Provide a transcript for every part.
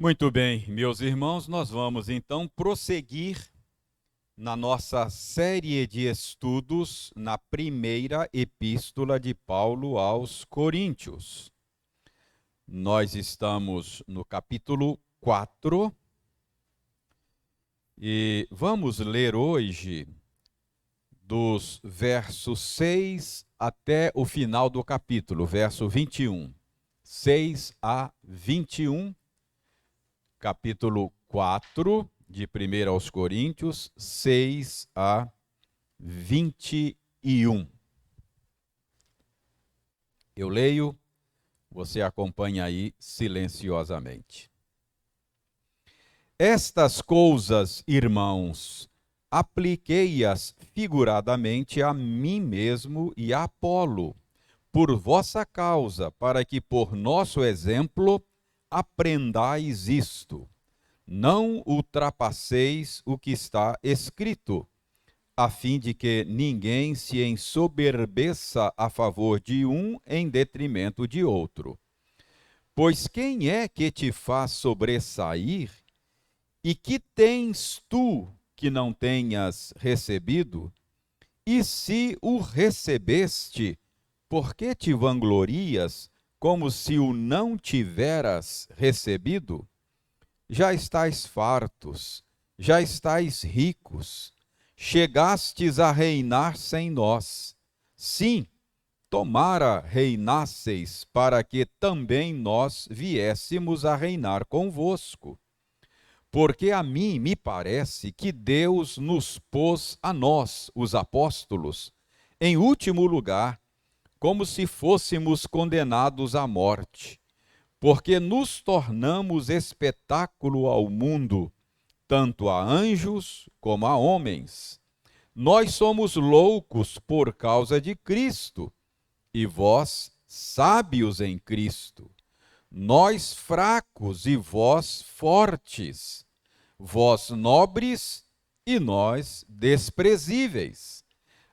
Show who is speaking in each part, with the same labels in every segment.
Speaker 1: Muito bem, meus irmãos, nós vamos então prosseguir na nossa série de estudos na primeira epístola de Paulo aos Coríntios. Nós estamos no capítulo 4 e vamos ler hoje dos versos 6 até o final do capítulo, verso 21. 6 a 21. Capítulo 4, de 1 aos Coríntios, 6 a 21. Eu leio, você acompanha aí silenciosamente. Estas coisas, irmãos, apliquei-as figuradamente a mim mesmo e a Apolo, por vossa causa, para que por nosso exemplo aprendais isto. Não ultrapasseis o que está escrito, a fim de que ninguém se ensoberbeça a favor de um em detrimento de outro. Pois quem é que te faz sobressair? E que tens tu que não tenhas recebido? E se o recebeste, por que te vanglorias como se o não tiveras recebido? Já estais fartos, já estais ricos, chegastes a reinar sem nós. Sim, tomara reinasseis, para que também nós viéssemos a reinar convosco. Porque a mim me parece que Deus nos pôs a nós, os apóstolos, em último lugar, como se fôssemos condenados à morte, porque nos tornamos espetáculo ao mundo, tanto a anjos como a homens. Nós somos loucos por causa de Cristo, e vós sábios em Cristo. Nós fracos e vós fortes. Vós nobres e nós desprezíveis.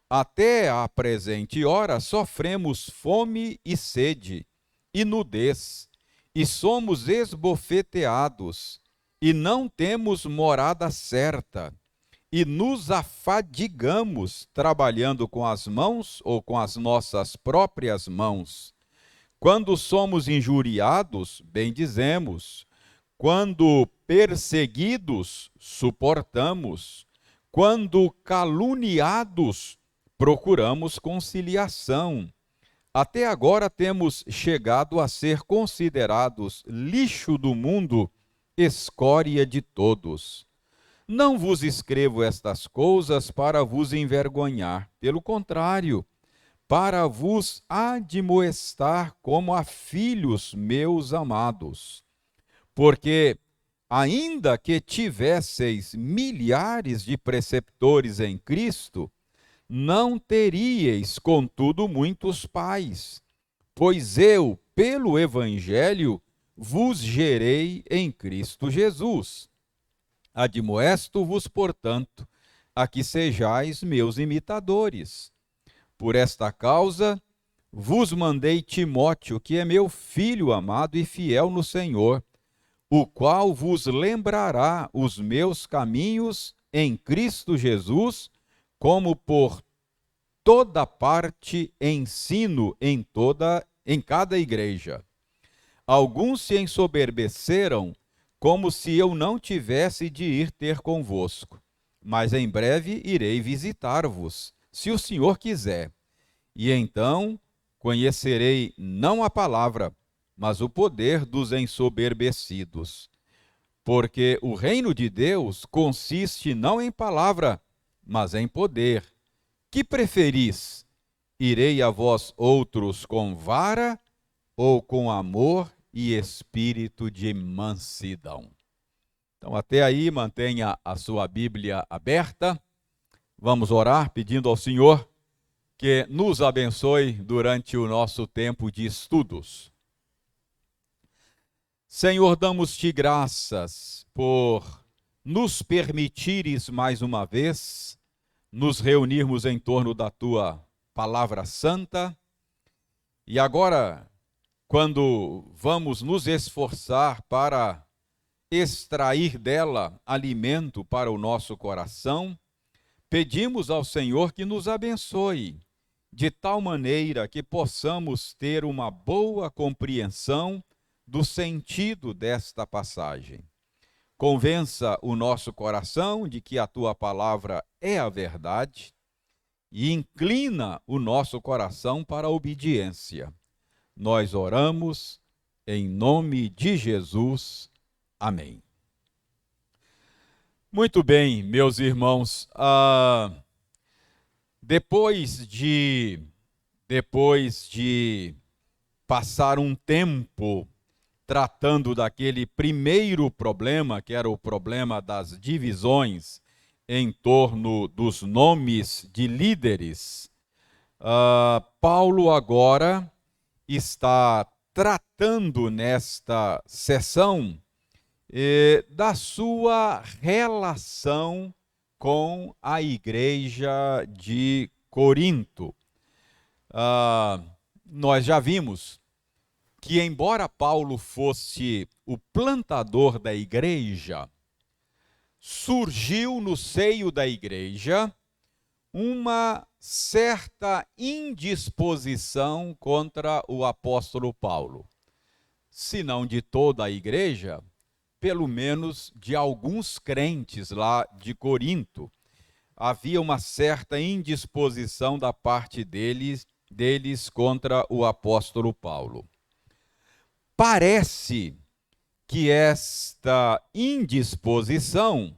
Speaker 1: Até à presente hora sofremos fome e sede, e nudez, e somos esbofeteados, e não temos morada certa, e nos afadigamos trabalhando com as mãos ou com as nossas próprias mãos. Quando somos injuriados, bendizemos. Quando perseguidos, suportamos. Quando caluniados, procuramos conciliação. Até agora temos chegado a ser considerados lixo do mundo, escória de todos. Não vos escrevo estas coisas para vos envergonhar, pelo contrário, para vos admoestar como a filhos meus amados. Porque, ainda que tivesseis milhares de preceptores em Cristo, não teríeis, contudo, muitos pais, pois eu, pelo Evangelho, vos gerei em Cristo Jesus. Admoesto-vos, portanto, a que sejais meus imitadores. Por esta causa, vos mandei Timóteo, que é meu filho amado e fiel no Senhor, o qual vos lembrará os meus caminhos em Cristo Jesus, como por toda parte ensino em cada igreja. Alguns se ensoberbeceram, como se eu não tivesse de ir ter convosco. Mas em breve irei visitar-vos, se o Senhor quiser. E então conhecerei não a palavra, mas o poder dos ensoberbecidos. Porque o reino de Deus consiste não em palavra, mas em poder. Que preferis? Irei a vós outros com vara ou com amor e espírito de mansidão? Então, até aí, mantenha a sua Bíblia aberta. Vamos orar pedindo ao Senhor que nos abençoe durante o nosso tempo de estudos. Senhor, damos-te graças por nos permitires mais uma vez nos reunirmos em torno da tua palavra santa. E agora, quando vamos nos esforçar para extrair dela alimento para o nosso coração, pedimos ao Senhor que nos abençoe, de tal maneira que possamos ter uma boa compreensão do sentido desta passagem. Convença o nosso coração de que a tua palavra é a verdade e inclina o nosso coração para a obediência. Nós oramos em nome de Jesus. Amém. Muito bem, meus irmãos. Depois de passar um tempo tratando daquele primeiro problema, que era o problema das divisões em torno dos nomes de líderes, Paulo agora está tratando nesta sessão da sua relação com a igreja de Corinto. Nós já vimos que, embora Paulo fosse o plantador da igreja, surgiu no seio da igreja uma certa indisposição contra o apóstolo Paulo. Se não de toda a igreja, pelo menos de alguns crentes lá de Corinto. Havia uma certa indisposição da parte deles contra o apóstolo Paulo. Parece que esta indisposição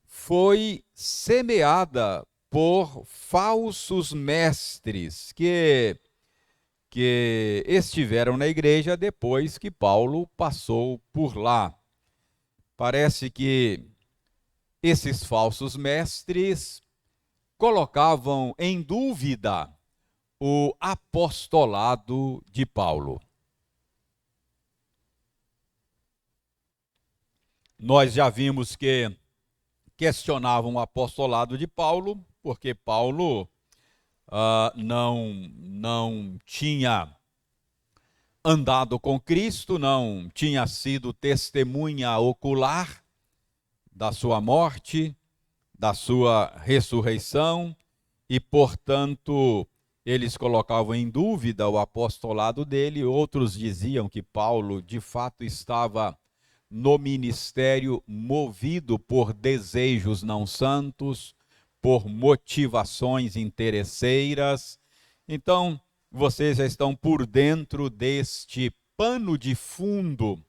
Speaker 1: foi semeada por falsos mestres que estiveram na igreja depois que Paulo passou por lá. Parece que esses falsos mestres colocavam em dúvida o apostolado de Paulo. Nós já vimos que questionavam o apostolado de Paulo, porque Paulo não tinha andado com Cristo, não tinha sido testemunha ocular da sua morte, da sua ressurreição, e, portanto, eles colocavam em dúvida o apostolado dele. Outros diziam que Paulo, de fato, estava no ministério movido por desejos não santos, por motivações interesseiras. Então, vocês já estão por dentro deste pano de fundo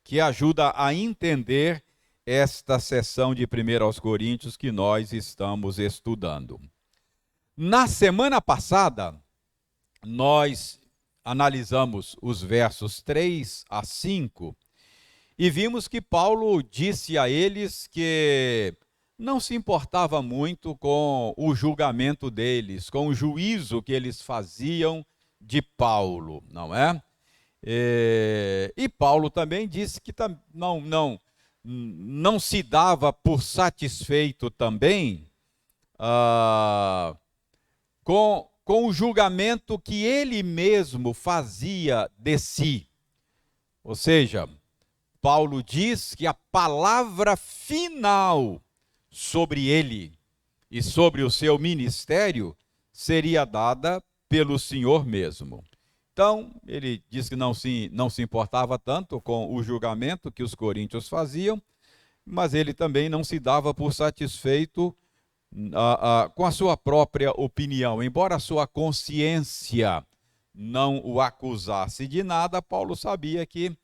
Speaker 1: que ajuda a entender esta seção de 1 aos Coríntios que nós estamos estudando. Na semana passada, nós analisamos os versos 3 a 5 e vimos que Paulo disse a eles que não se importava muito com o julgamento deles, com o juízo que eles faziam de Paulo, não é? E Paulo também disse que não se dava por satisfeito também com o julgamento que ele mesmo fazia de si. Ou seja, Paulo diz que a palavra final sobre ele e sobre o seu ministério seria dada pelo Senhor mesmo. Então, ele diz que não se importava tanto com o julgamento que os coríntios faziam, mas ele também não se dava por satisfeito com a sua própria opinião. Embora a sua consciência não o acusasse de nada, Paulo sabia que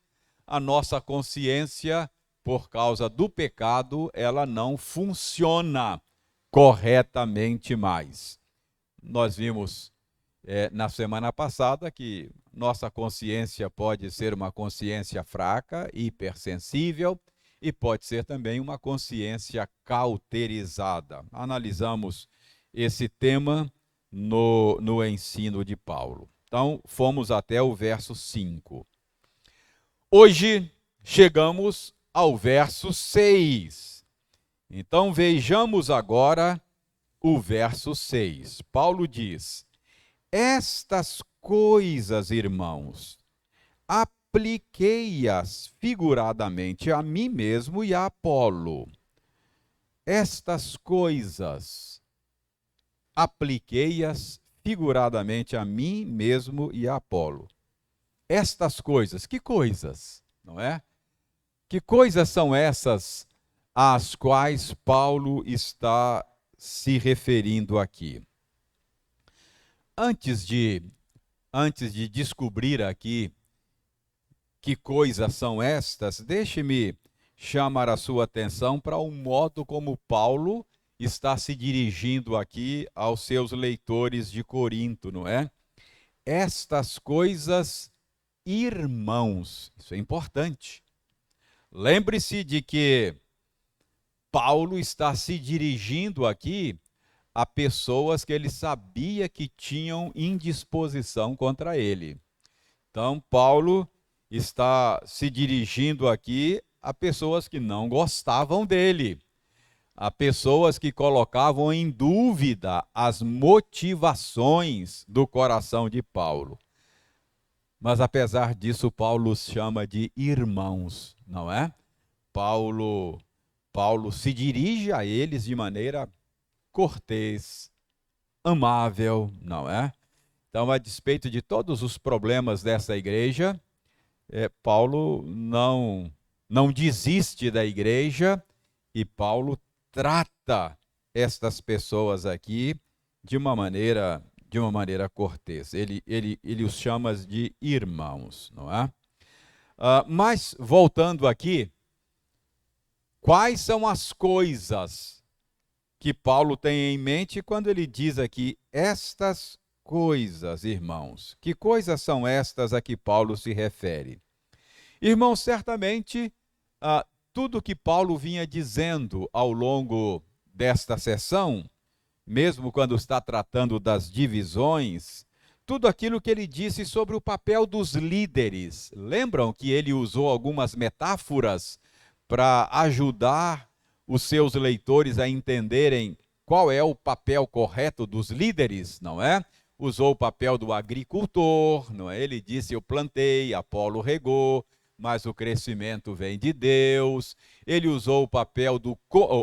Speaker 1: a nossa consciência, por causa do pecado, ela não funciona corretamente mais. Nós vimos na semana passada que nossa consciência pode ser uma consciência fraca, hipersensível, e pode ser também uma consciência cauterizada. Analisamos esse tema no ensino de Paulo. Então, fomos até o verso 5. Hoje, chegamos ao verso 6. Então, vejamos agora o verso 6. Paulo diz: estas coisas, irmãos, apliquei-as figuradamente a mim mesmo e a Apolo. Estas coisas, apliquei-as figuradamente a mim mesmo e a Apolo. Estas coisas, que coisas, não é? Que coisas são essas às quais Paulo está se referindo aqui? Antes de descobrir aqui que coisas são estas, deixe-me chamar a sua atenção para o modo como Paulo está se dirigindo aqui aos seus leitores de Corinto, não é? Estas coisas, irmãos, isso é importante. Lembre-se de que Paulo está se dirigindo aqui a pessoas que ele sabia que tinham indisposição contra ele. Então, Paulo está se dirigindo aqui a pessoas que não gostavam dele, a pessoas que colocavam em dúvida as motivações do coração de Paulo. Mas, apesar disso, Paulo os chama de irmãos, não é? Paulo se dirige a eles de maneira cortês, amável, não é? Então, a despeito de todos os problemas dessa igreja, Paulo não desiste da igreja e Paulo trata estas pessoas aqui de uma maneira cortês. Ele os chama de irmãos, não é? Mas, voltando aqui, quais são as coisas que Paulo tem em mente quando ele diz aqui, estas coisas, irmãos? Que coisas são estas a que Paulo se refere? Irmãos, certamente, tudo que Paulo vinha dizendo ao longo desta sessão, mesmo quando está tratando das divisões, tudo aquilo que ele disse sobre o papel dos líderes. Lembram que ele usou algumas metáforas para ajudar os seus leitores a entenderem qual é o papel correto dos líderes, não é? Usou o papel do agricultor, não é? Ele disse, eu plantei, Apolo regou, mas o crescimento vem de Deus. Ele usou o papel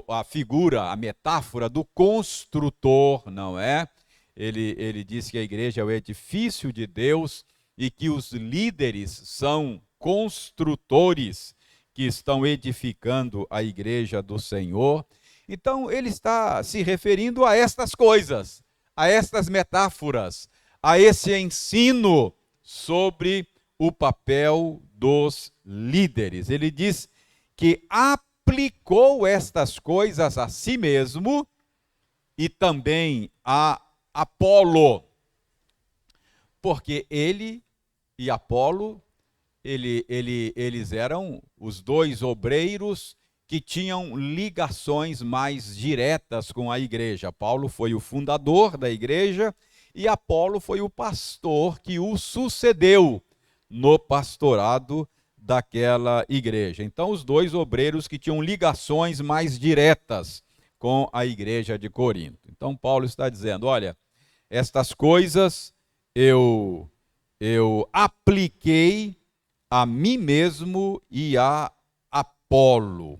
Speaker 1: a metáfora do construtor, não é? Ele disse que a igreja é o edifício de Deus e que os líderes são construtores que estão edificando a igreja do Senhor. Então, ele está se referindo a estas coisas, a estas metáforas, a esse ensino sobre o papel dos líderes. Ele diz que aplicou estas coisas a si mesmo e também a Apolo, porque ele e Apolo, eles eram os dois obreiros que tinham ligações mais diretas com a igreja. Paulo foi o fundador da igreja e Apolo foi o pastor que o sucedeu no pastorado daquela igreja. Então, os dois obreiros que tinham ligações mais diretas com a igreja de Corinto. Então, Paulo está dizendo, olha, estas coisas eu apliquei a mim mesmo e a Apolo.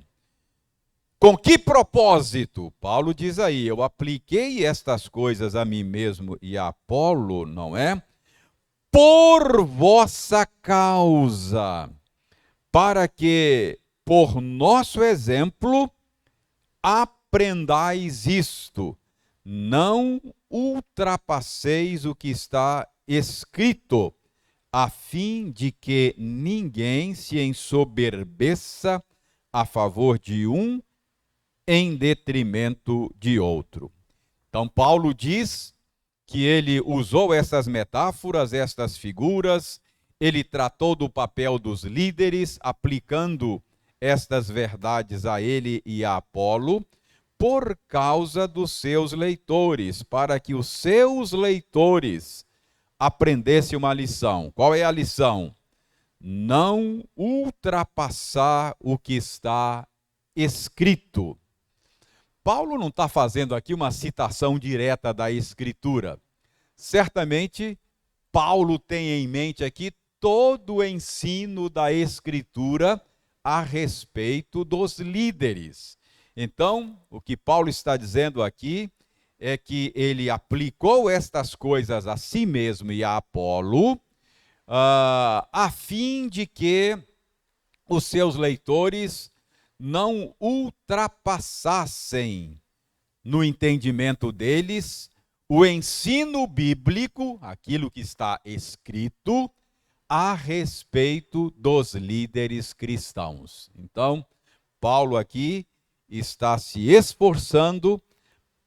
Speaker 1: Com que propósito? Paulo diz aí, eu apliquei estas coisas a mim mesmo e a Apolo, não é? Por vossa causa, para que, por nosso exemplo, aprendais isto, não ultrapasseis o que está escrito, a fim de que ninguém se ensoberbeça a favor de um em detrimento de outro. Então, Paulo diz que ele usou essas metáforas, estas figuras, ele tratou do papel dos líderes, aplicando estas verdades a ele e a Apolo, por causa dos seus leitores, para que os seus leitores aprendessem uma lição. Qual é a lição? Não ultrapassar o que está escrito. Paulo não está fazendo aqui uma citação direta da Escritura. Certamente, Paulo tem em mente aqui todo o ensino da Escritura a respeito dos líderes. Então, o que Paulo está dizendo aqui é que ele aplicou estas coisas a si mesmo e a Apolo, a fim de que os seus leitores não ultrapassassem no entendimento deles o ensino bíblico, aquilo que está escrito, a respeito dos líderes cristãos. Então, Paulo aqui está se esforçando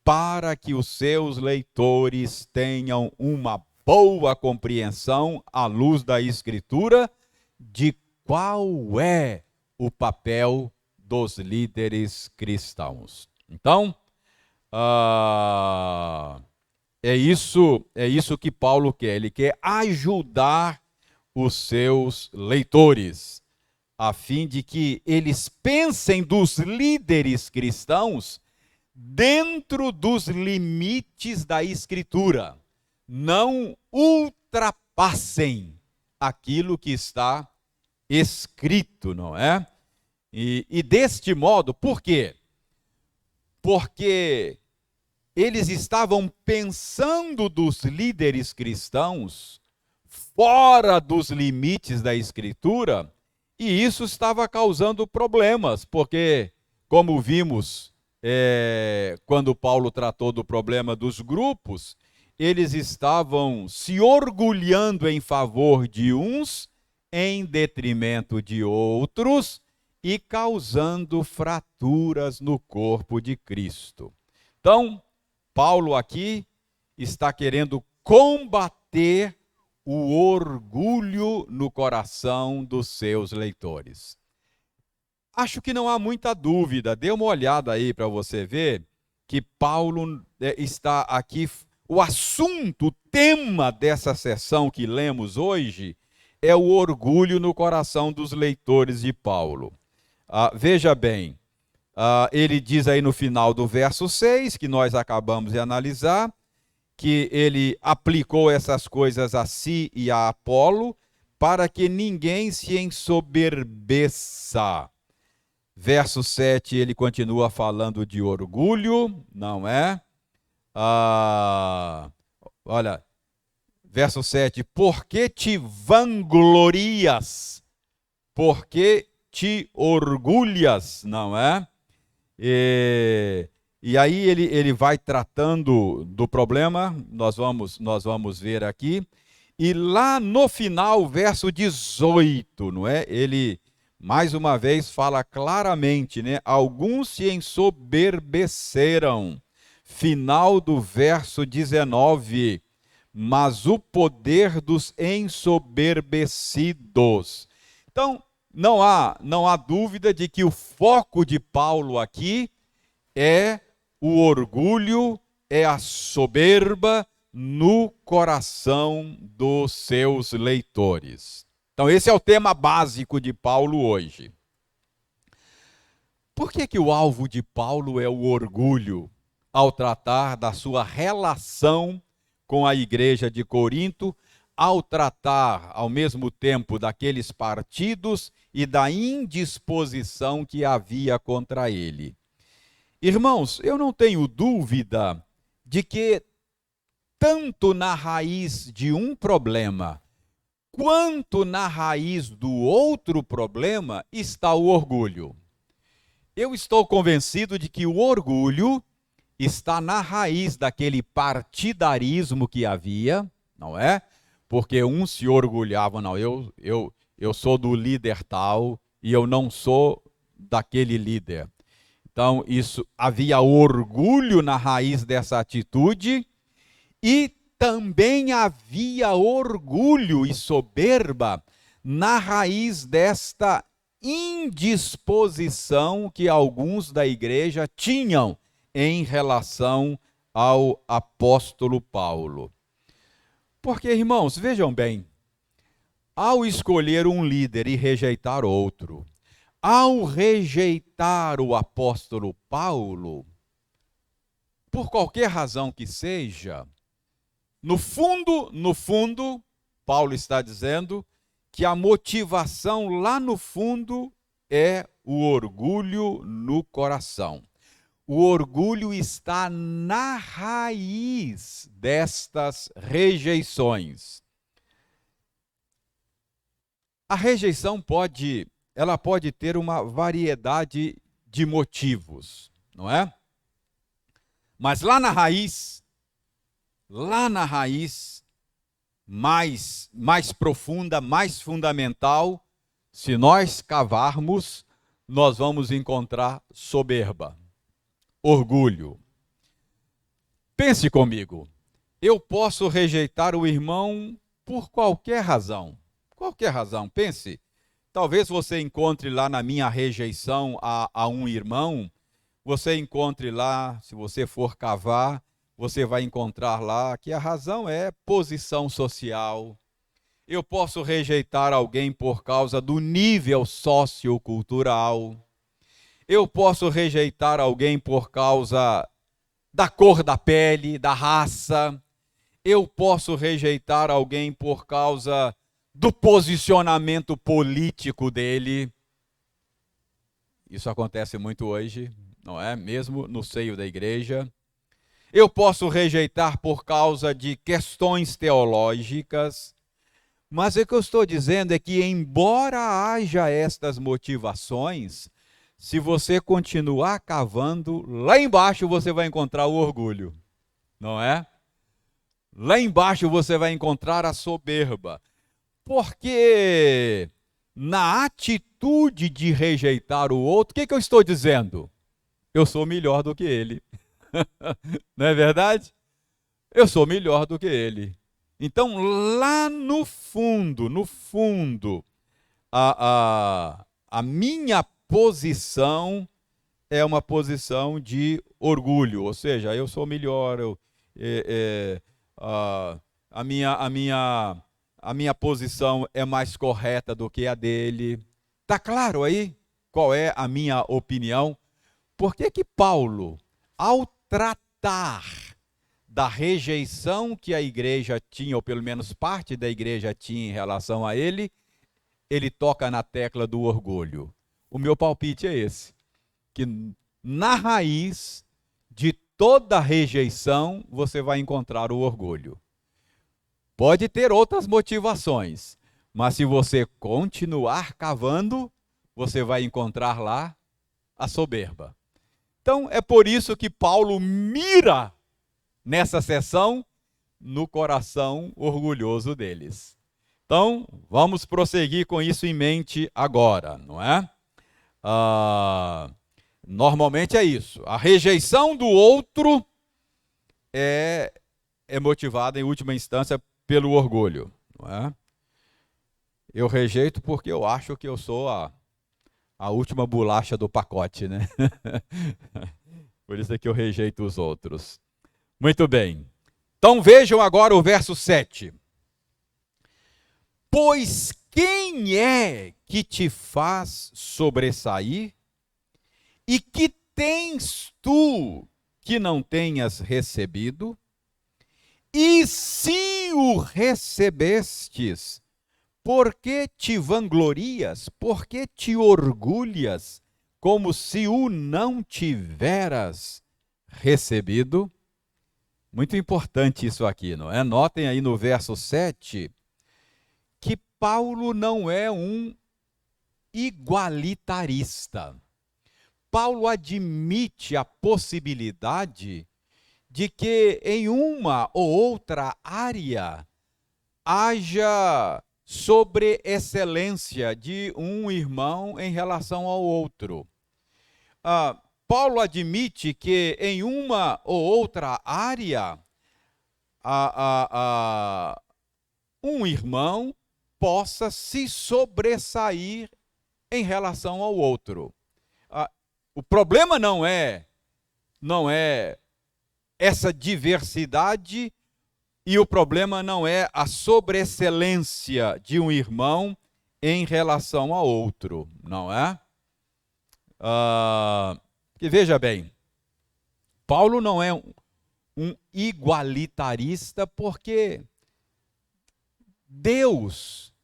Speaker 1: para que os seus leitores tenham uma boa compreensão, à luz da Escritura, de qual é o papel dos líderes cristãos. Então, é isso que Paulo quer. Ele quer ajudar os seus leitores, a fim de que eles pensem dos líderes cristãos dentro dos limites da Escritura. Não ultrapassem aquilo que está escrito, não é? E deste modo, por quê? Porque eles estavam pensando dos líderes cristãos fora dos limites da Escritura, e isso estava causando problemas, porque, como vimos quando Paulo tratou do problema dos grupos, eles estavam se orgulhando em favor de uns, em detrimento de outros, e causando fraturas no corpo de Cristo. Então, Paulo aqui está querendo combater o orgulho no coração dos seus leitores. Acho que não há muita dúvida, dê uma olhada aí para você ver que Paulo está aqui, o assunto, o tema dessa sessão que lemos hoje é o orgulho no coração dos leitores de Paulo. Veja bem, ele diz aí no final do verso 6, que nós acabamos de analisar, que ele aplicou essas coisas a si e a Apolo, para que ninguém se ensoberbeça. Verso 7, ele continua falando de orgulho, não é? Olha, verso 7, por que te vanglorias? Por que te orgulhas, não é? E aí ele vai tratando do problema, nós vamos ver aqui. E lá no final, verso 18, não é? Ele, mais uma vez, fala claramente, né? Alguns se ensoberbeceram. Final do verso 19. Mas o poder dos ensoberbecidos. Então, não há dúvida de que o foco de Paulo aqui é o orgulho, é a soberba no coração dos seus leitores. Então, esse é o tema básico de Paulo hoje. Por que o alvo de Paulo é o orgulho ao tratar da sua relação com a igreja de Corinto, ao tratar ao mesmo tempo daqueles partidos e da indisposição que havia contra ele? Irmãos, eu não tenho dúvida de que tanto na raiz de um problema, quanto na raiz do outro problema, está o orgulho. Eu estou convencido de que o orgulho está na raiz daquele partidarismo que havia, não é? Porque uns se orgulhavam, não, eu sou do líder tal e eu não sou daquele líder. Então, havia orgulho na raiz dessa atitude, e também havia orgulho e soberba na raiz desta indisposição que alguns da igreja tinham em relação ao apóstolo Paulo. Porque, irmãos, vejam bem, ao escolher um líder e rejeitar outro, ao rejeitar o apóstolo Paulo, por qualquer razão que seja, no fundo, Paulo está dizendo que a motivação lá no fundo é o orgulho no coração. O orgulho está na raiz destas rejeições. A rejeição pode ter uma variedade de motivos, não é? Mas lá na raiz, mais profunda, mais fundamental, se nós cavarmos, nós vamos encontrar soberba, orgulho. Pense comigo, eu posso rejeitar o irmão por qualquer razão. Qualquer razão, pense. Talvez você encontre lá na minha rejeição a um irmão, você encontre lá, se você for cavar, você vai encontrar lá que a razão é posição social. Eu posso rejeitar alguém por causa do nível sociocultural. Eu posso rejeitar alguém por causa da cor da pele, da raça. Eu posso rejeitar alguém por causa do posicionamento político dele. Isso acontece muito hoje, não é? Mesmo no seio da igreja. Eu posso rejeitar por causa de questões teológicas. Mas o que eu estou dizendo é que, embora haja estas motivações, se você continuar cavando, lá embaixo você vai encontrar o orgulho, não é? Lá embaixo você vai encontrar a soberba. Porque na atitude de rejeitar o outro, o que eu estou dizendo? Eu sou melhor do que ele. Não é verdade? Eu sou melhor do que ele. Então, lá no fundo, a minha posição é uma posição de orgulho, ou seja, eu sou melhor, a minha posição é mais correta do que a dele. Está claro aí qual é a minha opinião? Por que que Paulo, ao tratar da rejeição que a igreja tinha, ou pelo menos parte da igreja tinha em relação a ele, ele toca na tecla do orgulho? O meu palpite é esse, que na raiz de toda rejeição você vai encontrar o orgulho. Pode ter outras motivações, mas se você continuar cavando, você vai encontrar lá a soberba. Então é por isso que Paulo mira nessa sessão no coração orgulhoso deles. Então, vamos prosseguir com isso em mente agora, não é? Normalmente é isso. A rejeição do outro é motivada, em última instância, pelo orgulho, não é? Eu rejeito porque eu acho que eu sou a última bolacha do pacote, né? Por isso é que eu rejeito os outros. Muito bem. Então vejam agora o verso 7. Pois quem é que te faz sobressair? E que tens tu que não tenhas recebido? E se o recebestes, por que te vanglorias? Por que te orgulhas, como se o não tiveras recebido? Muito importante isso aqui, não é? Notem aí no verso 7 que Paulo não é um igualitarista. Paulo admite a possibilidade de que em uma ou outra área haja sobreexcelência de um irmão em relação ao outro. Paulo admite que em uma ou outra área, um irmão possa se sobressair em relação ao outro. O problema não é essa diversidade, e o problema não é a sobreexcelência de um irmão em relação a outro, não é? Porque veja bem, Paulo não é um igualitarista, porque Deus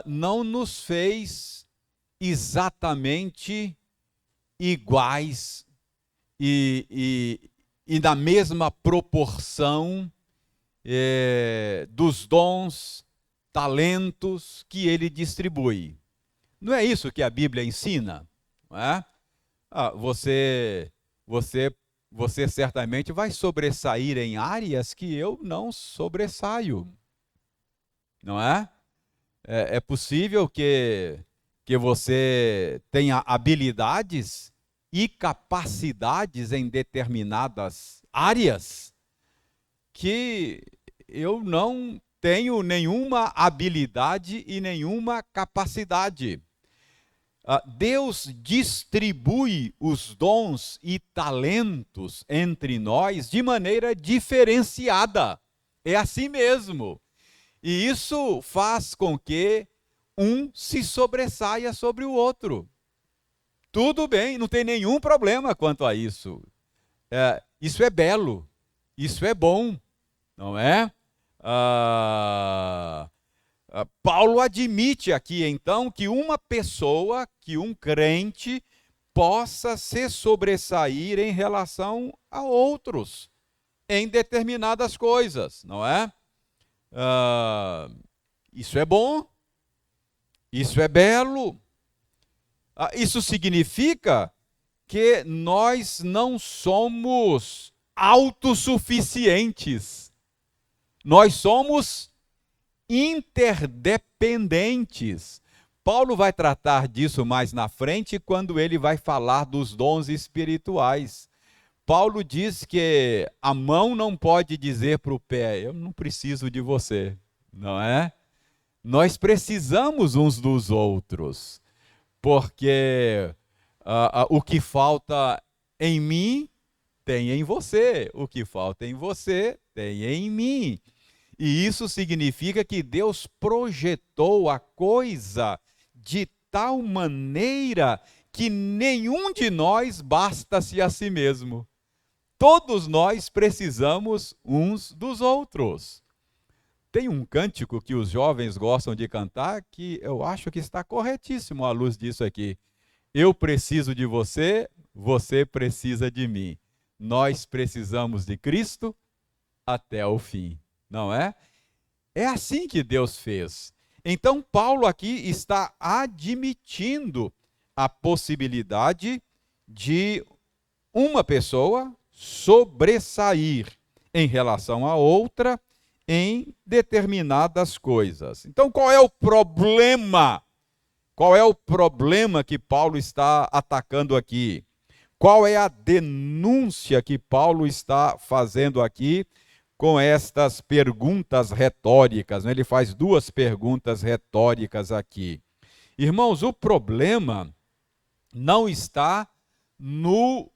Speaker 1: não nos fez exatamente iguais e na mesma proporção dos dons, talentos que ele distribui. Não é isso que a Bíblia ensina, não é? Você certamente vai sobressair em áreas que eu não sobressaio, não é? É possível que você tenha habilidades e capacidades em determinadas áreas que eu não tenho nenhuma habilidade e nenhuma capacidade. Deus distribui os dons e talentos entre nós de maneira diferenciada. É assim mesmo. E isso faz com que um se sobressaia sobre o outro. Tudo bem, não tem nenhum problema quanto a isso. Isso é belo, isso é bom, não é? Paulo admite aqui, então, que uma pessoa, que um crente, possa se sobressair em relação a outros, em determinadas coisas, não é? Isso é bom, isso é belo. Isso significa que nós não somos autossuficientes. Nós somos interdependentes. Paulo vai tratar disso mais na frente quando ele vai falar dos dons espirituais. Paulo diz que a mão não pode dizer para o pé, eu não preciso de você, não é? Nós precisamos uns dos outros, porque o que falta em mim, tem em você. O que falta em você, tem em mim. E isso significa que Deus projetou a coisa de tal maneira que nenhum de nós basta-se a si mesmo. Todos nós precisamos uns dos outros. Tem um cântico que os jovens gostam de cantar que eu acho que está corretíssimo à luz disso aqui. Eu preciso de você, você precisa de mim. Nós precisamos de Cristo até o fim, não é? É assim que Deus fez. Então, Paulo aqui está admitindo a possibilidade de uma pessoa sobressair em relação a outra em determinadas coisas. Então, qual é o problema? Qual é o problema que Paulo está atacando aqui? Qual é a denúncia que Paulo está fazendo aqui com estas perguntas retóricas? Ele faz duas perguntas retóricas aqui. Irmãos, o problema não está no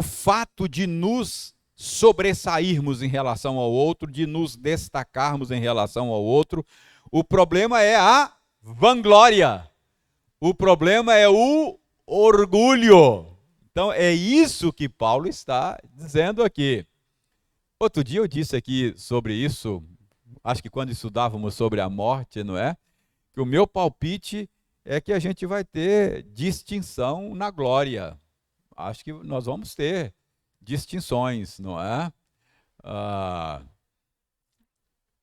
Speaker 1: fato de nos sobressairmos em relação ao outro, de nos destacarmos em relação ao outro. O problema é a vanglória. O problema é o orgulho. Então, é isso que Paulo está dizendo aqui. Outro dia eu disse aqui sobre isso, acho que quando estudávamos sobre a morte, não é? Que o meu palpite é que a gente vai ter distinção na glória. Acho que nós vamos ter distinções, não é?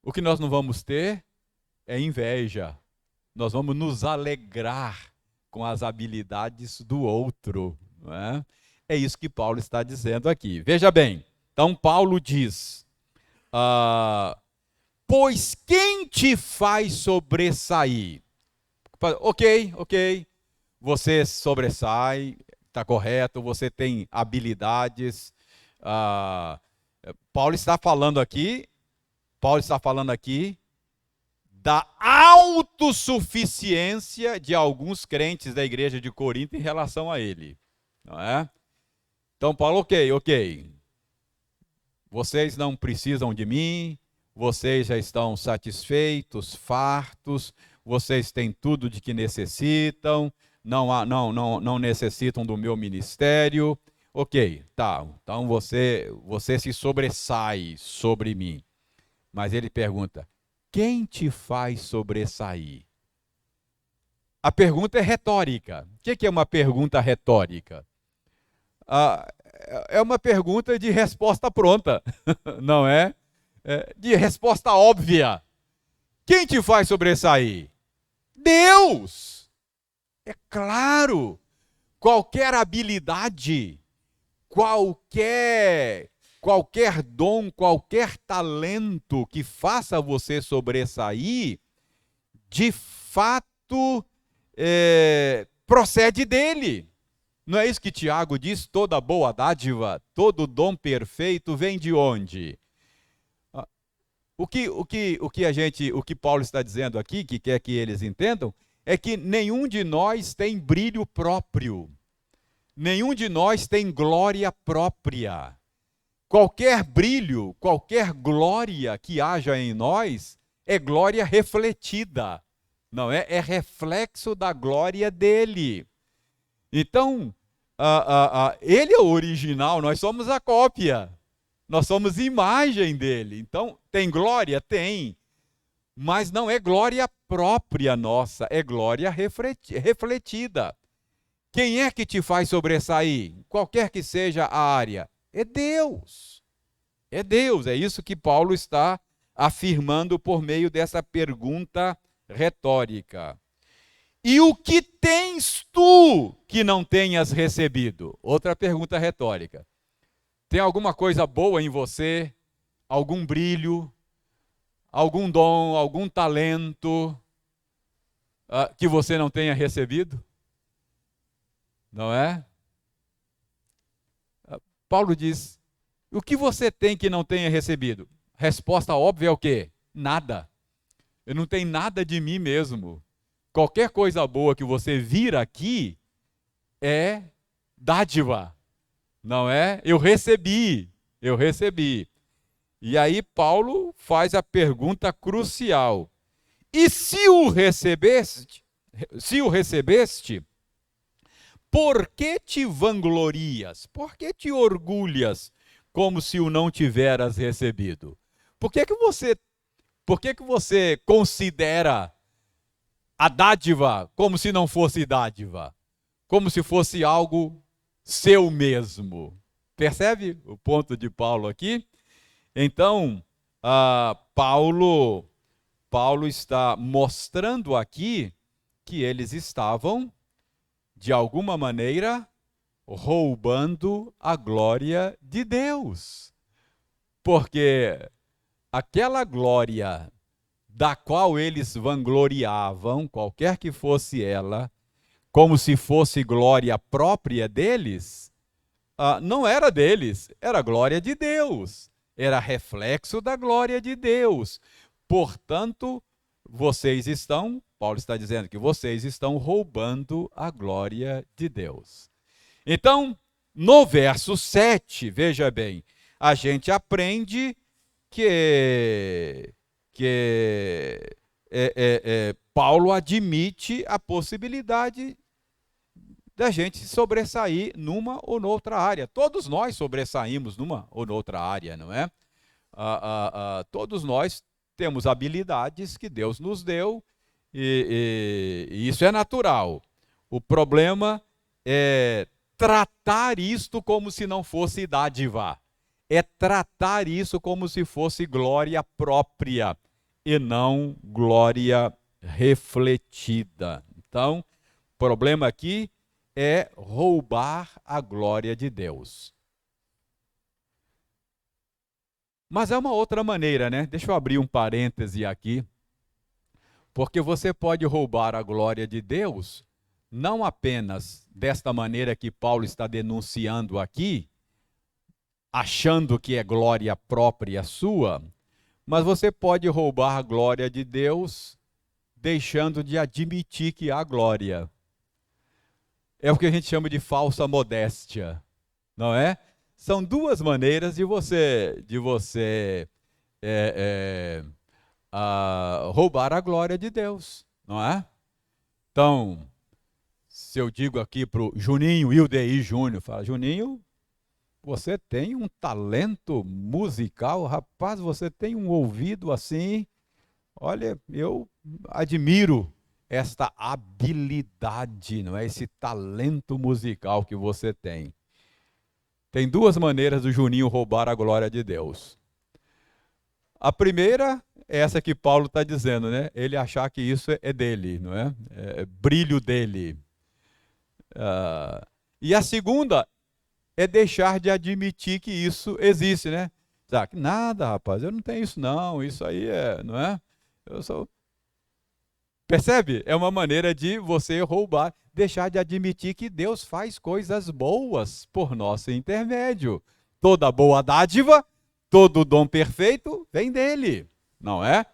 Speaker 1: O que nós não vamos ter é inveja. Nós vamos nos alegrar com as habilidades do outro, não é? É isso que Paulo está dizendo aqui. Veja bem, então Paulo diz, pois quem te faz sobressair? Ok, você sobressai, está correto, você tem habilidades. Paulo está falando aqui da autossuficiência de alguns crentes da igreja de Corinto em relação a ele, não é? Então Paulo, ok, vocês não precisam de mim, vocês já estão satisfeitos, fartos, vocês têm tudo de que necessitam, não necessitam do meu ministério. Ok, tá, então você se sobressai sobre mim. Mas ele pergunta, quem te faz sobressair? A pergunta é retórica. O que é uma pergunta retórica? É uma pergunta de resposta pronta, não é? De resposta óbvia. Quem te faz sobressair? Deus! É claro! Qualquer habilidade, qualquer dom, qualquer talento que faça você sobressair, de fato, procede dele. Não é isso que Tiago diz? Toda boa dádiva, todo dom perfeito vem de onde? O que Paulo está dizendo aqui, que quer que eles entendam, é que nenhum de nós tem brilho próprio. Nenhum de nós tem glória própria. Qualquer brilho, qualquer glória que haja em nós é glória refletida, não é? É reflexo da glória dele. Então, ele é o original, nós somos a cópia. Nós somos imagem dele. Então, tem glória? Tem. Mas não é glória própria nossa, é glória refletida. Quem é que te faz sobressair? Qualquer que seja a área. É Deus. É Deus. É isso que Paulo está afirmando por meio dessa pergunta retórica. E o que tens tu que não tenhas recebido? Outra pergunta retórica. Tem alguma coisa boa em você? Algum brilho? Algum dom? Algum talento que você não tenha recebido? Não é? Paulo diz, o que você tem que não tenha recebido? Resposta óbvia é o quê? Nada. Eu não tenho nada de mim mesmo. Qualquer coisa boa que você vir aqui é dádiva, não é? Eu recebi. E aí Paulo faz a pergunta crucial. E se o recebeste, por que te vanglorias? Por que te orgulhas como se o não tiveras recebido? Por que você considera a dádiva como se não fosse dádiva? Como se fosse algo seu mesmo? Percebe o ponto de Paulo aqui? Então, Paulo está mostrando aqui que eles estavam, de alguma maneira, roubando a glória de Deus. Porque aquela glória da qual eles vangloriavam, qualquer que fosse ela, como se fosse glória própria deles, não era deles, era glória de Deus. Era reflexo da glória de Deus. Portanto, Paulo está dizendo que vocês estão roubando a glória de Deus. Então, no verso 7, veja bem, a gente aprende que Paulo admite a possibilidade da gente sobressair numa ou noutra área. Todos nós sobressaímos numa ou noutra área, não é? Todos nós temos habilidades que Deus nos deu e isso é natural. O problema é tratar isto como se não fosse dádiva. É tratar isso como se fosse glória própria e não glória refletida. Então, o problema aqui é roubar a glória de Deus. Mas é uma outra maneira, né? Deixa eu abrir um parêntese aqui. Porque você pode roubar a glória de Deus, não apenas desta maneira que Paulo está denunciando aqui, achando que é glória própria sua, mas você pode roubar a glória de Deus deixando de admitir que há glória. É o que a gente chama de falsa modéstia, não é? São duas maneiras de você roubar a glória de Deus, não é? Então, se eu digo aqui para o Juninho, Ildeí Júnior, fala, Juninho, você tem um talento musical, rapaz, você tem um ouvido assim Olha, eu admiro esta habilidade, não é? Esse talento musical que você tem. Tem duas maneiras do Juninho roubar a glória de Deus. A primeira é essa que Paulo está dizendo, né? Ele achar que isso é dele, não é? É brilho dele. E a segunda é deixar de admitir que isso existe, né? Nada, rapaz, eu não tenho isso não, isso aí é, não é? Eu sou... Percebe? É uma maneira de você roubar, deixar de admitir que Deus faz coisas boas por nosso intermédio. Toda boa dádiva, todo dom perfeito vem dele, não é?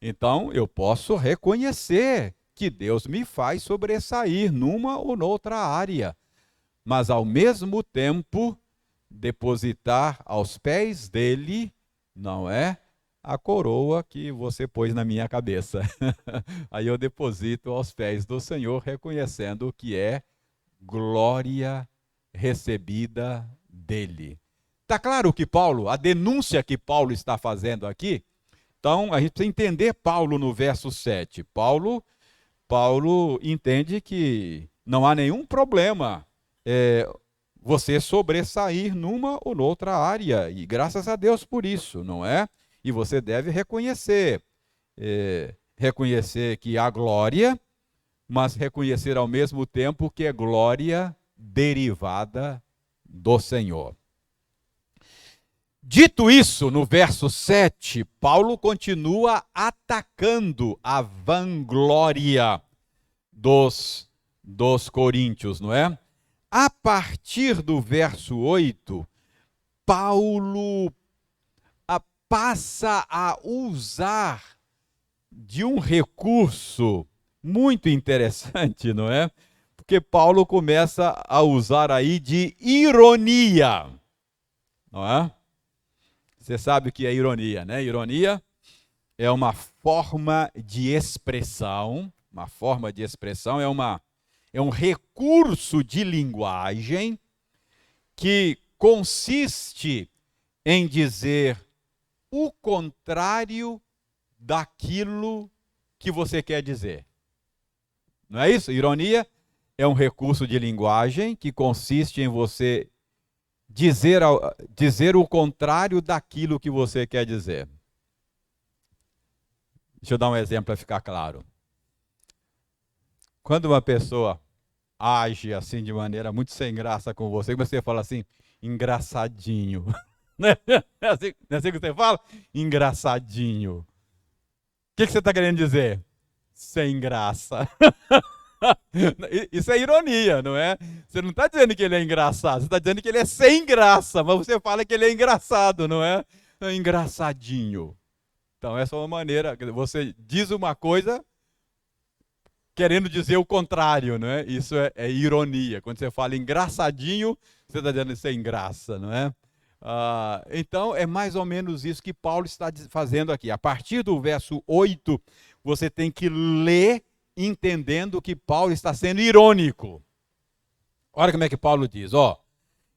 Speaker 1: Então eu posso reconhecer que Deus me faz sobressair numa ou noutra área, mas ao mesmo tempo depositar aos pés dele, não é? A coroa que você pôs na minha cabeça. Aí eu deposito aos pés do Senhor, reconhecendo que é glória recebida dele. Está claro que Paulo, a denúncia que Paulo está fazendo aqui? Então, a gente precisa entender Paulo no verso 7. Paulo entende que não há nenhum problema você sobressair numa ou noutra área, e graças a Deus por isso, não é? E você deve reconhecer que há glória, mas reconhecer ao mesmo tempo que é glória derivada do Senhor. Dito isso, no verso 7, Paulo continua atacando a vanglória dos coríntios, não é? A partir do verso 8, Paulo passa a usar de um recurso muito interessante, não é? Porque Paulo começa a usar aí de ironia, não é? Você sabe o que é ironia, né? Ironia é uma forma de expressão, é um recurso de linguagem que consiste em dizer o contrário daquilo que você quer dizer. Não é isso? Ironia é um recurso de linguagem que consiste em você dizer o contrário daquilo que você quer dizer. Deixa eu dar um exemplo para ficar claro. Quando uma pessoa age assim de maneira muito sem graça com você, você fala assim, engraçadinho. Não é assim que você fala? Engraçadinho. O que você está querendo dizer? Sem graça. Isso é ironia, não é? Você não está dizendo que ele é engraçado, você está dizendo que ele é sem graça, mas você fala que ele é engraçado, não é? É engraçadinho. Então, essa é uma maneira, você diz uma coisa querendo dizer o contrário, não é? Isso é ironia. Quando você fala engraçadinho, você está dizendo sem graça, não é? Então, é mais ou menos isso que Paulo está fazendo aqui. A partir do verso 8, você tem que ler entendendo que Paulo está sendo irônico. Olha como é que Paulo diz,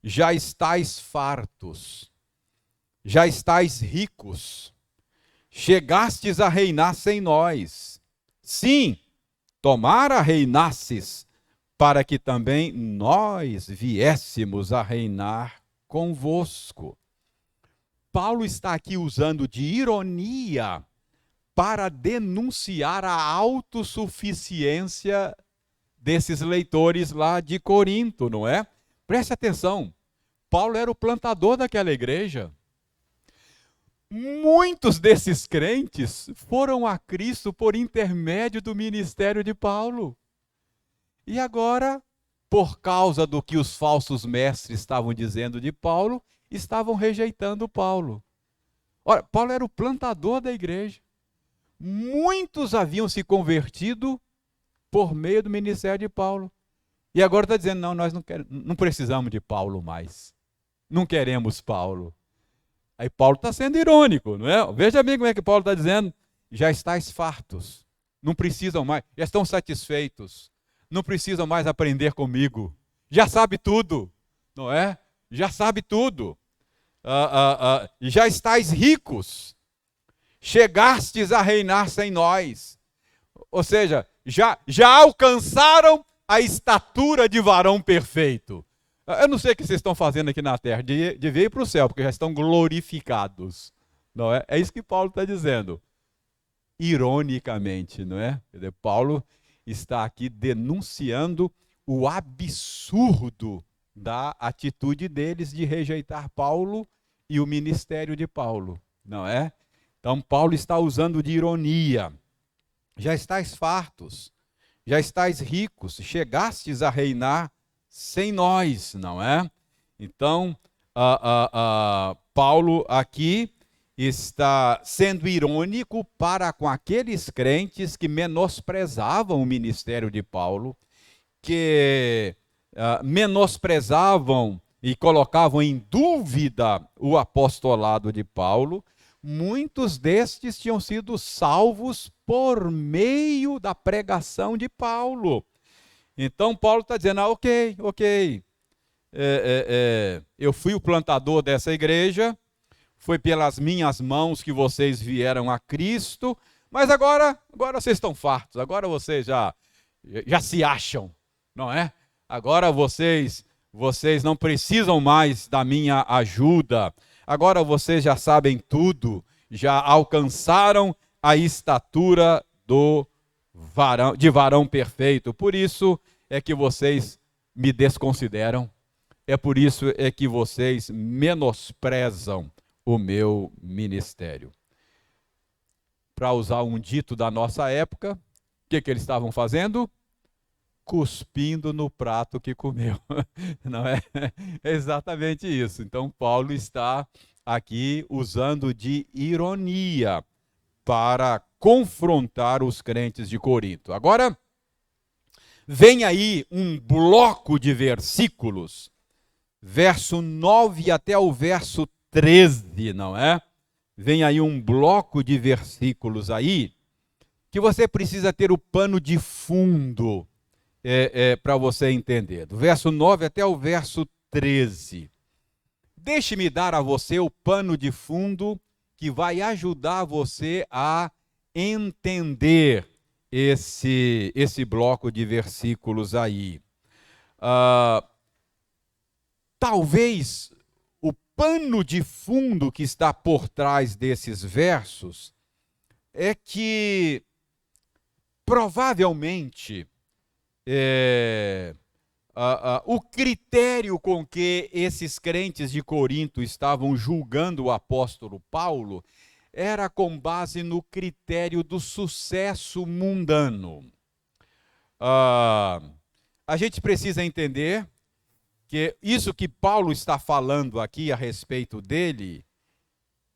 Speaker 1: já estáis fartos, já estáis ricos, chegastes a reinar sem nós. Sim, tomara reinasses, para que também nós viéssemos a reinar convosco. Paulo está aqui usando de ironia para denunciar a autossuficiência desses leitores lá de Corinto, não é? Preste atenção, Paulo era o plantador daquela igreja. Muitos desses crentes foram a Cristo por intermédio do ministério de Paulo. E agora, por causa do que os falsos mestres estavam dizendo de Paulo, estavam rejeitando Paulo. Ora, Paulo era o plantador da igreja. Muitos haviam se convertido por meio do ministério de Paulo. E agora está dizendo, não, nós não precisamos de Paulo mais. Não queremos Paulo. Aí Paulo está sendo irônico, não é? Veja bem como é que Paulo está dizendo. Já estáis fartos. Não precisam mais. Já estão satisfeitos. Não precisam mais aprender comigo. Já sabe tudo, não é? Já sabe tudo. Já estáis ricos. chegastes a reinar sem nós. Ou seja, já alcançaram a estatura de varão perfeito. Eu não sei o que vocês estão fazendo aqui na terra, devia ir para o céu, porque já estão glorificados. Não é? É isso que Paulo está dizendo. Ironicamente, não é? Paulo está aqui denunciando o absurdo da atitude deles de rejeitar Paulo e o ministério de Paulo, não é? Então Paulo está usando de ironia. Já estáis fartos, já estáis ricos, chegastes a reinar sem nós, não é? Então, Paulo aqui está sendo irônico para com aqueles crentes que menosprezavam o ministério de Paulo, que menosprezavam e colocavam em dúvida o apostolado de Paulo. Muitos destes tinham sido salvos por meio da pregação de Paulo. Então Paulo está dizendo, ok, eu fui o plantador dessa igreja, foi pelas minhas mãos que vocês vieram a Cristo, mas agora vocês estão fartos, agora vocês já se acham, não é? Agora vocês não precisam mais da minha ajuda, agora vocês já sabem tudo, já alcançaram a estatura de varão perfeito. Por isso é que vocês me desconsideram, é por isso é que vocês menosprezam o meu ministério. Para usar um dito da nossa época, o que eles estavam fazendo? Cuspindo no prato que comeu. Não é? É exatamente isso. Então Paulo está aqui usando de ironia para confrontar os crentes de Corinto. Agora, vem aí um bloco de versículos, verso 9 até o verso 13, não é? Vem aí um bloco de versículos aí, que você precisa ter o pano de fundo para você entender. Do verso 9 até o verso 13. Deixe-me dar a você o pano de fundo que vai ajudar você a entender esse bloco de versículos aí. Talvez o pano de fundo que está por trás desses versos é que provavelmente o critério com que esses crentes de Corinto estavam julgando o apóstolo Paulo era com base no critério do sucesso mundano. A gente precisa entender que isso que Paulo está falando aqui a respeito dele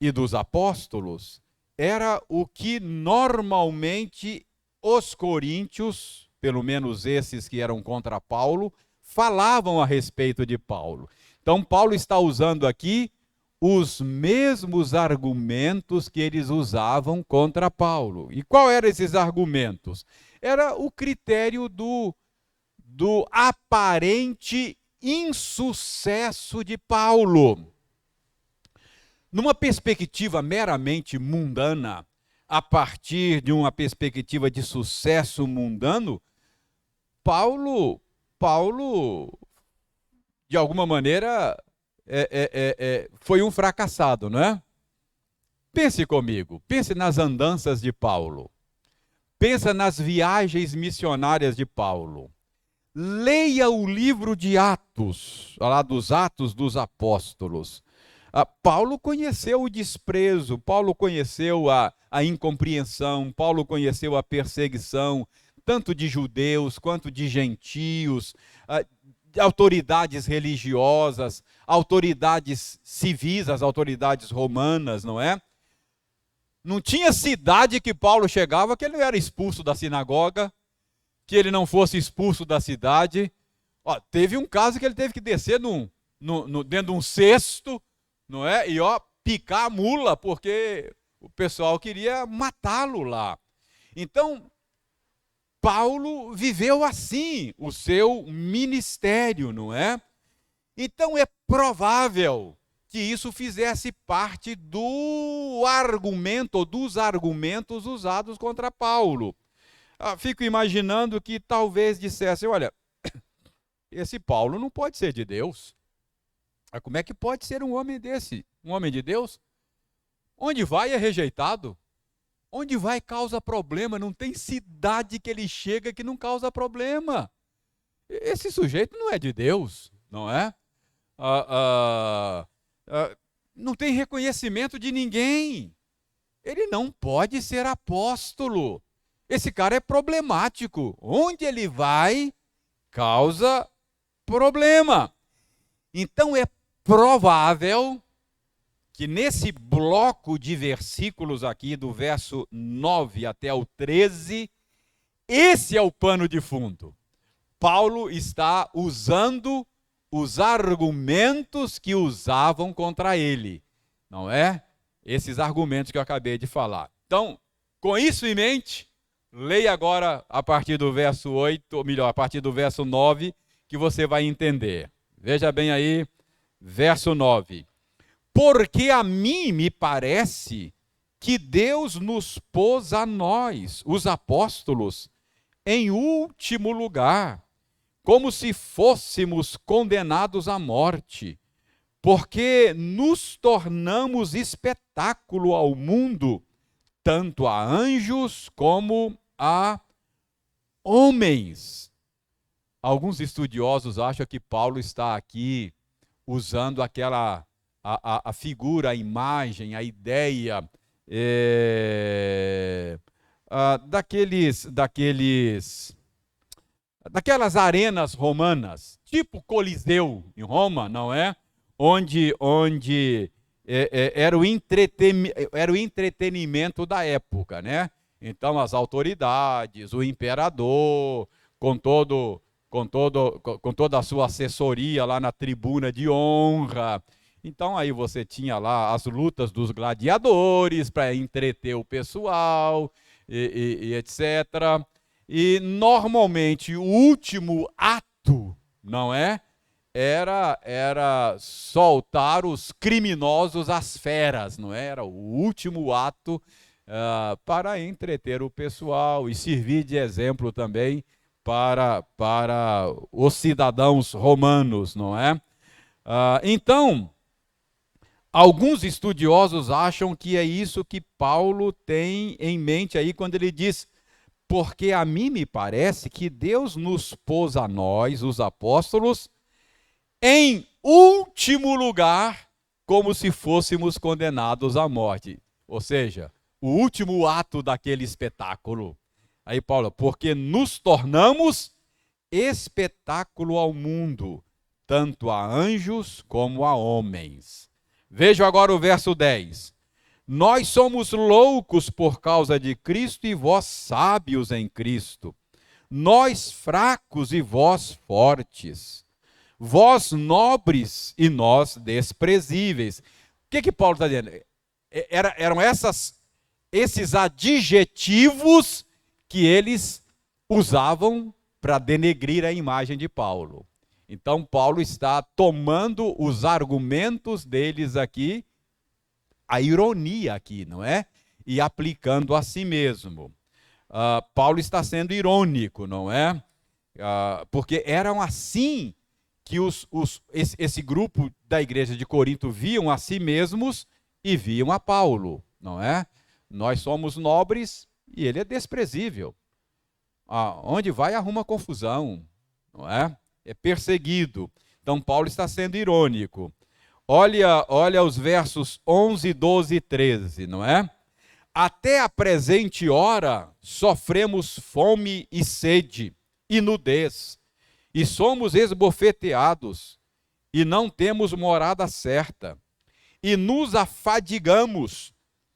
Speaker 1: e dos apóstolos era o que normalmente os coríntios, pelo menos esses que eram contra Paulo, falavam a respeito de Paulo. Então Paulo está usando aqui os mesmos argumentos que eles usavam contra Paulo. E qual eram esses argumentos? Era o critério do aparente insucesso de Paulo. Numa perspectiva meramente mundana, a partir de uma perspectiva de sucesso mundano, Paulo, de alguma maneira, foi um fracassado, não é? Pense comigo, pense nas andanças de Paulo, pensa nas viagens missionárias de Paulo, leia o livro de Atos, lá dos Atos dos Apóstolos. Paulo conheceu o desprezo, Paulo conheceu a incompreensão, Paulo conheceu a perseguição, tanto de judeus quanto de gentios, de autoridades religiosas, autoridades civis, as autoridades romanas, não é? Não tinha cidade que Paulo chegava que ele não era expulso da sinagoga, que ele não fosse expulso da cidade. Teve um caso que ele teve que descer dentro de um cesto, não é? E picar a mula, porque o pessoal queria matá-lo lá. Então, Paulo viveu assim o seu ministério, não é? Então é provável que isso fizesse parte do argumento, ou dos argumentos usados contra Paulo. Fico imaginando que talvez dissessem, olha, esse Paulo não pode ser de Deus. Como é que pode ser um homem desse? Um homem de Deus? Onde vai é rejeitado. Onde vai causa problema. Não tem cidade que ele chega que não causa problema. Esse sujeito não é de Deus, não é? Não tem reconhecimento de ninguém. Ele não pode ser apóstolo. Esse cara é problemático. Onde ele vai, causa problema. Então é provável que nesse bloco de versículos aqui, do verso 9 até o 13, esse é o pano de fundo. Paulo está usando os argumentos que usavam contra ele, não é? Esses argumentos que eu acabei de falar. Então, com isso em mente, leia agora a partir do verso 8, ou melhor, a partir do verso 9, que você vai entender. Veja bem aí, verso 9. Porque a mim me parece que Deus nos pôs a nós, os apóstolos, em último lugar, como se fôssemos condenados à morte, porque nos tornamos espetáculo ao mundo, tanto a anjos como a homens. Alguns estudiosos acham que Paulo está aqui usando aquela a figura, a imagem, a ideia daquelas arenas romanas, tipo Coliseu em Roma, não é? Onde era o entretenimento da época, né? Então as autoridades, o imperador, com toda a sua assessoria lá na tribuna de honra. Então aí você tinha lá as lutas dos gladiadores para entreter o pessoal, e etc. E normalmente o último ato, não é? Era soltar os criminosos às feras, não é? Era o último ato para entreter o pessoal e servir de exemplo também para os cidadãos romanos, não é? Então, alguns estudiosos acham que é isso que Paulo tem em mente aí quando ele diz: porque a mim me parece que Deus nos pôs a nós, os apóstolos, em último lugar, como se fôssemos condenados à morte. Ou seja, o último ato daquele espetáculo. Aí Paulo, porque nos tornamos espetáculo ao mundo, tanto a anjos como a homens. Veja agora o verso 10. Nós somos loucos por causa de Cristo e vós sábios em Cristo. Nós fracos e vós fortes. Vós nobres e nós desprezíveis. O que Paulo está dizendo? Eram esses adjetivos que eles usavam para denegrir a imagem de Paulo. Então Paulo está tomando os argumentos deles aqui, a ironia aqui, não é? E aplicando a si mesmo. Paulo está sendo irônico, não é? Porque eram assim que esse grupo da igreja de Corinto viam a si mesmos e viam a Paulo, não é? Nós somos nobres e ele é desprezível. Onde vai arruma confusão, não é? É perseguido. Então Paulo está sendo irônico. Olha os versos 11, 12 e 13, não é? Até a presente hora sofremos fome e sede e nudez, e somos esbofeteados, e não temos morada certa, e nos afadigamos,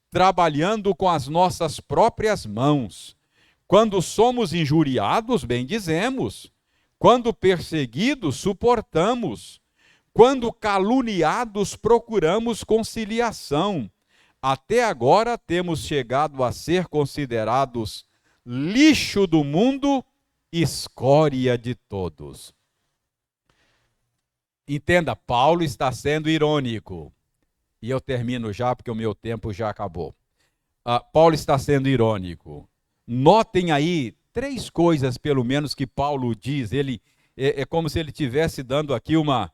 Speaker 1: trabalhando com as nossas próprias mãos. Quando somos injuriados, bendizemos. Quando perseguidos, suportamos. Quando caluniados, procuramos conciliação. Até agora temos chegado a ser considerados lixo do mundo, escória de todos. Entenda, Paulo está sendo irônico. e eu termino já porque o meu tempo já acabou. Paulo está sendo irônico. Notem aí 3 coisas, pelo menos, que Paulo diz. Ele é como se ele estivesse dando aqui uma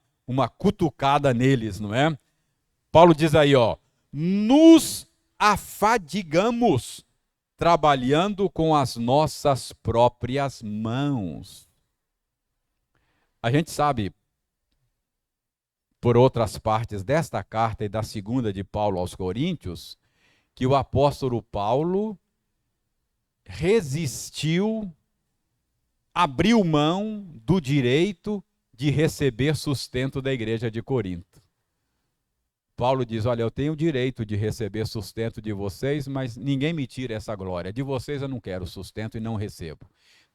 Speaker 1: cutucada neles, não é? Paulo diz aí, ó, nos afadigamos trabalhando com as nossas próprias mãos. A gente sabe, por outras partes desta carta e da segunda de Paulo aos Coríntios, que o apóstolo Paulo resistiu, abriu mão do direito de receber sustento da igreja de Corinto. Paulo diz, olha, eu tenho o direito de receber sustento de vocês, mas ninguém me tira essa glória. De vocês eu não quero sustento e não recebo.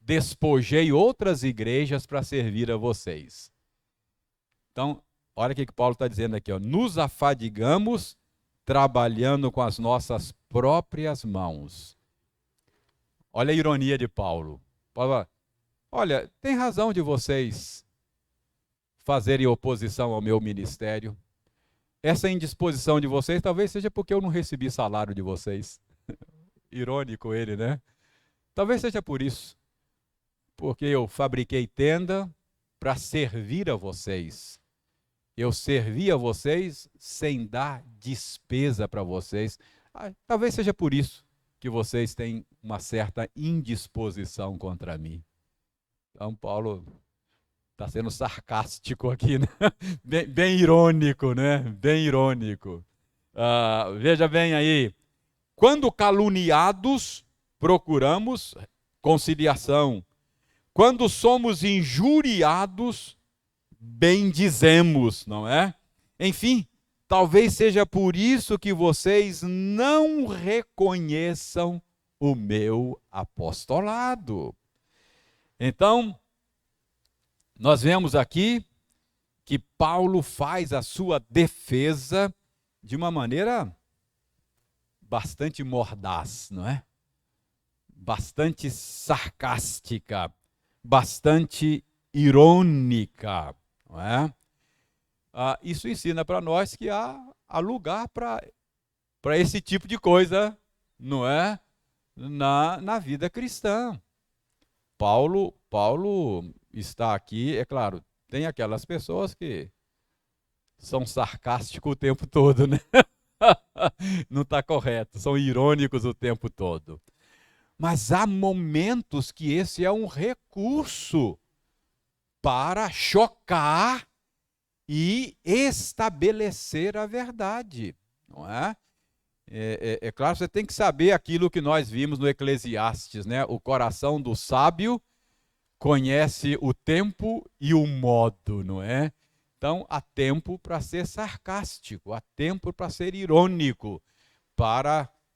Speaker 1: Despojei outras igrejas para servir a vocês. Então, olha o que Paulo está dizendo aqui, ó, nos afadigamos trabalhando com as nossas próprias mãos. Olha a ironia de Paulo. Paulo, olha, tem razão de vocês fazerem oposição ao meu ministério. Essa indisposição de vocês talvez seja porque eu não recebi salário de vocês. Irônico ele, né? Talvez seja por isso. Porque eu fabriquei tenda para servir a vocês. Eu servi a vocês sem dar despesa para vocês. Talvez seja por isso que vocês têm uma certa indisposição contra mim. Então, Paulo está sendo sarcástico aqui, né? Bem irônico, né? Bem irônico. Veja bem aí. Quando caluniados, procuramos conciliação. Quando somos injuriados, bendizemos, não é? Enfim, talvez seja por isso que vocês não reconheçam o meu apostolado. Então, nós vemos aqui que Paulo faz a sua defesa de uma maneira bastante mordaz, não é? Bastante sarcástica, bastante irônica, não é? Isso ensina para nós que há lugar para esse tipo de coisa, não é? Na vida cristã. Paulo está aqui, é claro, tem aquelas pessoas que são sarcásticos o tempo todo, né? Não está correto, são irônicos o tempo todo. Mas há momentos que esse é um recurso para chocar e estabelecer a verdade, não é? É claro, você tem que saber aquilo que nós vimos no Eclesiastes, né? O coração do sábio conhece o tempo e o modo, não é? Então, há tempo para ser sarcástico, há tempo para ser irônico,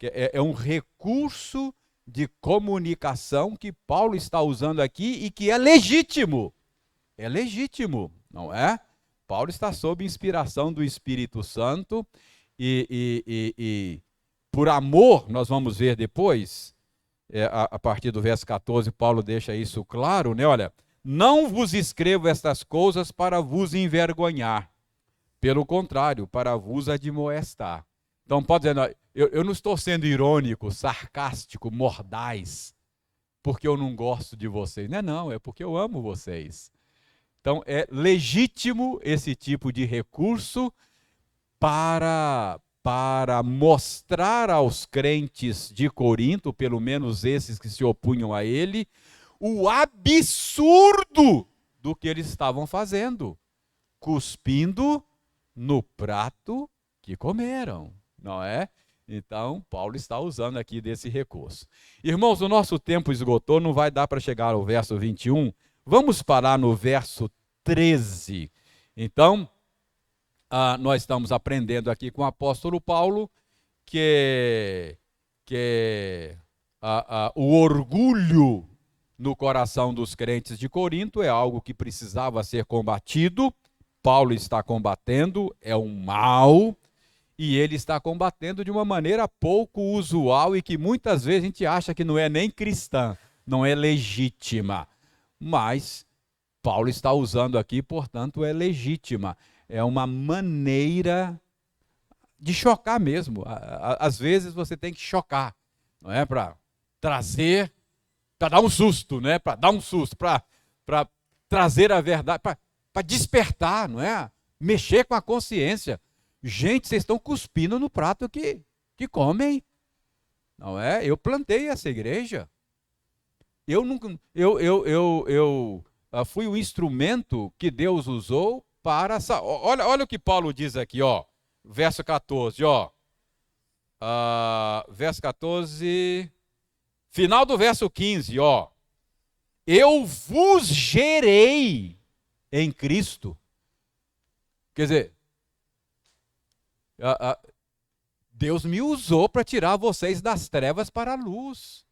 Speaker 1: é um recurso de comunicação que Paulo está usando aqui e que é legítimo. É legítimo, não é? Paulo está sob inspiração do Espírito Santo e por amor, nós vamos ver depois, a partir do verso 14, Paulo deixa isso claro, né? Olha, não vos escrevo estas coisas para vos envergonhar, pelo contrário, para vos admoestar. Então, pode dizer, eu não estou sendo irônico, sarcástico, mordaz, porque eu não gosto de vocês. Não, é porque eu amo vocês. Então, é legítimo esse tipo de recurso para mostrar aos crentes de Corinto, pelo menos esses que se opunham a ele, o absurdo do que eles estavam fazendo, cuspindo no prato que comeram, não é? Então, Paulo está usando aqui desse recurso. Irmãos, o nosso tempo esgotou, não vai dar para chegar ao verso 21. Vamos parar no verso 13. Então, nós estamos aprendendo aqui com o apóstolo Paulo que o orgulho no coração dos crentes de Corinto é algo que precisava ser combatido. Paulo está combatendo, é um mal, e ele está combatendo de uma maneira pouco usual e que muitas vezes a gente acha que não é nem cristã, não é legítima. Mas Paulo está usando aqui, portanto, é legítima. É uma maneira de chocar mesmo. Às vezes você tem que chocar, não é? Para trazer, para dar um susto, né? Para dar um susto, para trazer a verdade, para despertar, não é? Mexer com a consciência. Gente, vocês estão cuspindo no prato que comem, não é? Eu plantei essa igreja. Eu nunca, fui o instrumento que Deus usou para. Olha o que Paulo diz aqui, ó, verso 14, ó. Verso 14, final do verso 15, ó. Eu vos gerei em Cristo. Quer dizer, Deus me usou para tirar vocês das trevas para a luz.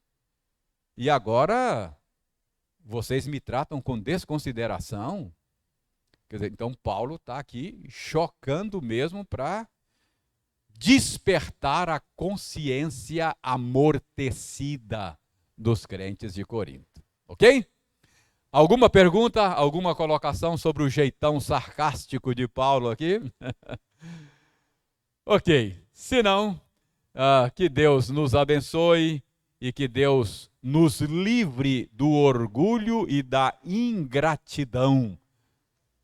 Speaker 1: E agora vocês me tratam com desconsideração? Quer dizer, então Paulo está aqui chocando mesmo para despertar a consciência amortecida dos crentes de Corinto. Ok? Alguma pergunta, alguma colocação sobre o jeitão sarcástico de Paulo aqui? Ok. Se não, que Deus nos abençoe e que Deus nos livre do orgulho e da ingratidão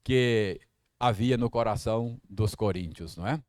Speaker 1: que havia no coração dos coríntios, não é?